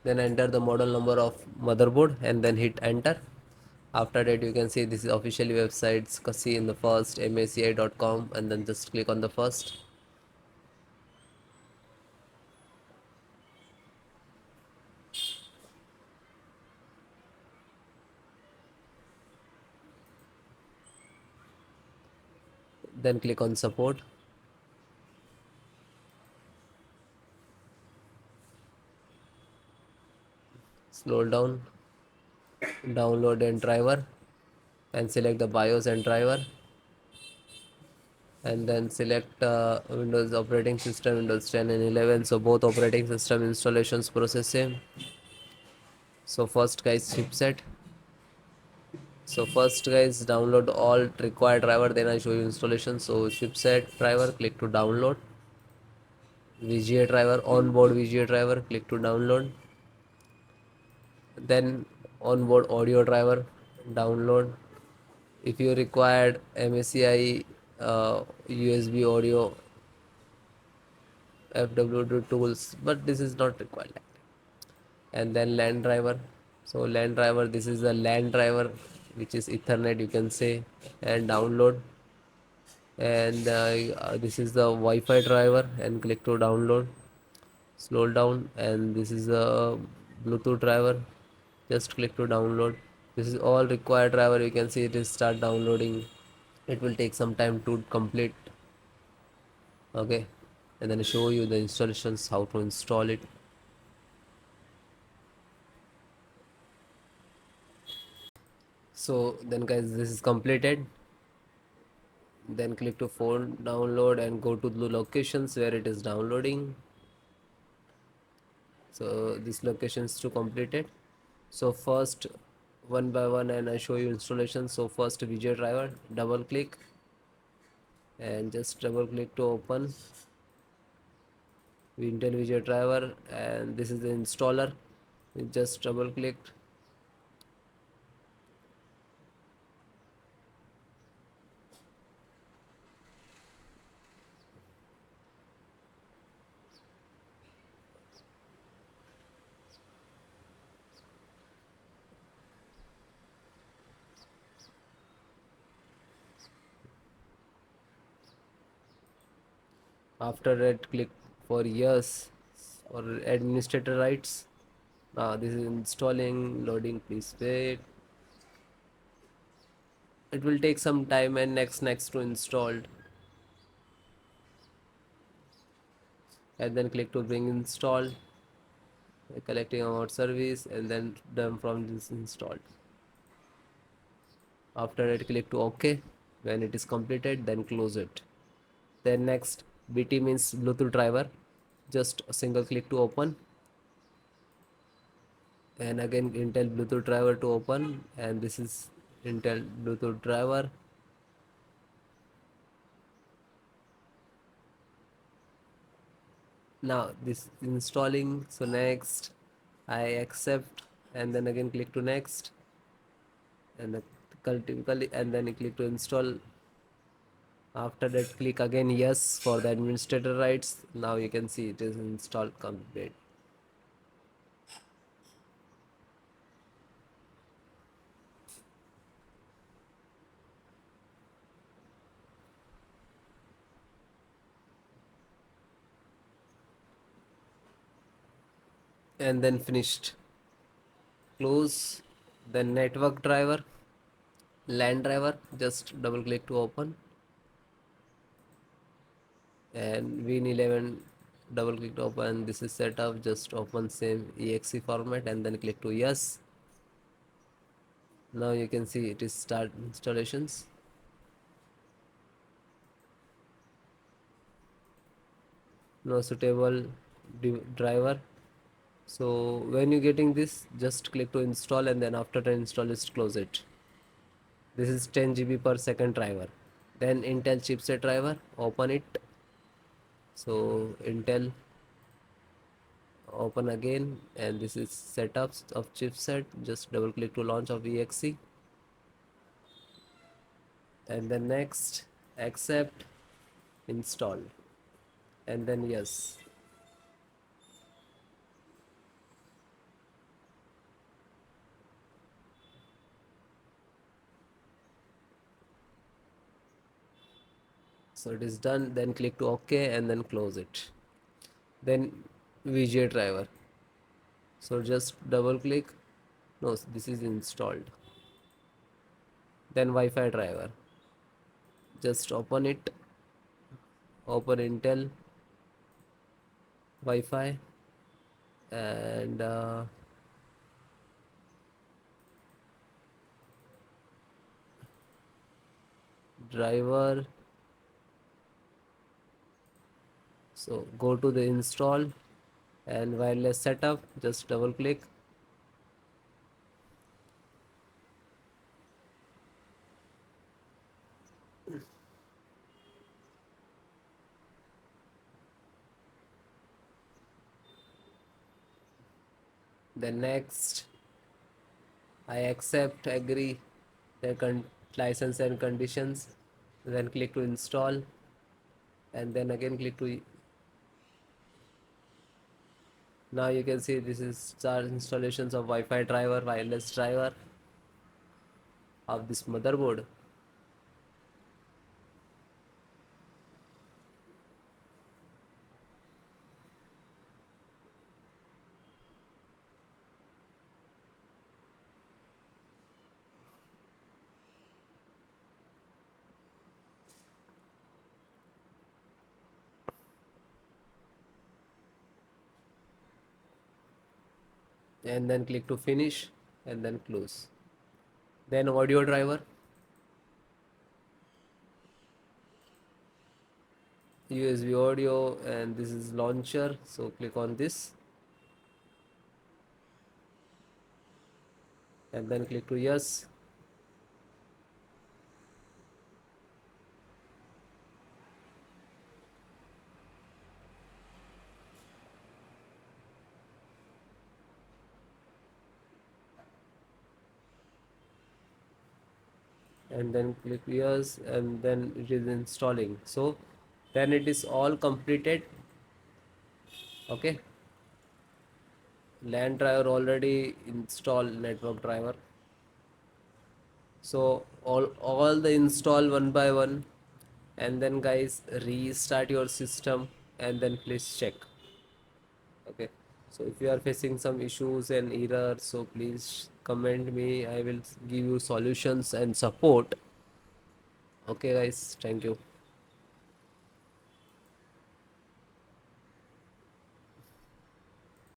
Then enter the model number of motherboard and then hit enter. After that you can see this is officially websites see in the first msci.com, and then just click on the first. Then click on support. Scroll down, download and driver, and select the BIOS and driver, and then select Windows operating system, Windows 10 and 11. So both operating system installations process same. So first guys, chipset. So first guys, download all required driver, then I show you installation. So chipset driver, click to download. VGA driver, onboard VGA driver, click to download. Then onboard audio driver, download. If you required MSI USB audio FWD tools, but this is not required. And then LAN driver. So LAN driver, this is a LAN driver which is Ethernet, you can say, and download. And this is the Wi-Fi driver, and click to download. Scroll down, and this is a Bluetooth driver, just click to download. This is all required driver, you can see it is start downloading. It will take some time to complete. Okay, and then show you the installations, how to install it. So then guys, this is completed. Then click to phone download and go to the locations where it is downloading. So this location is to complete it. So first, one by one, and I show you installation. So first VGA driver, double click, and just double click to open Intel VGA driver, and this is the installer. You just double click. After that, click for yes or administrator rights. Now this is installing, loading, please wait. It will take some time, and next to installed, and then click to bring installed, collecting about service, and then done from this installed. After that, click to OK. When it is completed, then close it. Then next, BT means Bluetooth driver, just a single click to open, and again Intel Bluetooth driver to open, and this is Intel Bluetooth driver. Now this installing. So next I accept, and then again click to next, and typically, and then click to install. After that, click again yes for the administrator rights. Now you can see it is installed complete. And then finished. Close. Then network driver, LAN driver, just double click to open, and Win11, double click to open. This is set up, just open same exe format, and then click to yes. Now you can see it is start installations. No suitable driver. So when you getting this, just click to install, and then after the install, just close it. This is 10 GB per second driver. Then Intel chipset driver, open it. So Intel, open again, and this is setups of chipset. Just double click to launch of exe, and then next, accept, install, and then yes. So it is done, then click to OK and then close it. Then VGA driver, so just double click. No, this is installed. Then Wi-Fi driver, just open it, open Intel Wi-Fi, and driver. So go to the install and wireless setup, just double click. Then next, I accept, agree the license and conditions. Then click to install, and then again click to. Now you can see this is start installations of Wi-Fi driver, wireless driver of this motherboard. And then click to finish and then close. Then audio driver, USB audio, and this is launcher, so click on this and then click to yes. And then click yes, and then it is installing. So then it is all completed. Okay, LAN driver already installed, network driver. So all the install one by one, and then guys restart your system and then please check. Okay, so if you are facing some issues and errors, so please comment me, I will give you solutions and support. Okay guys, thank you.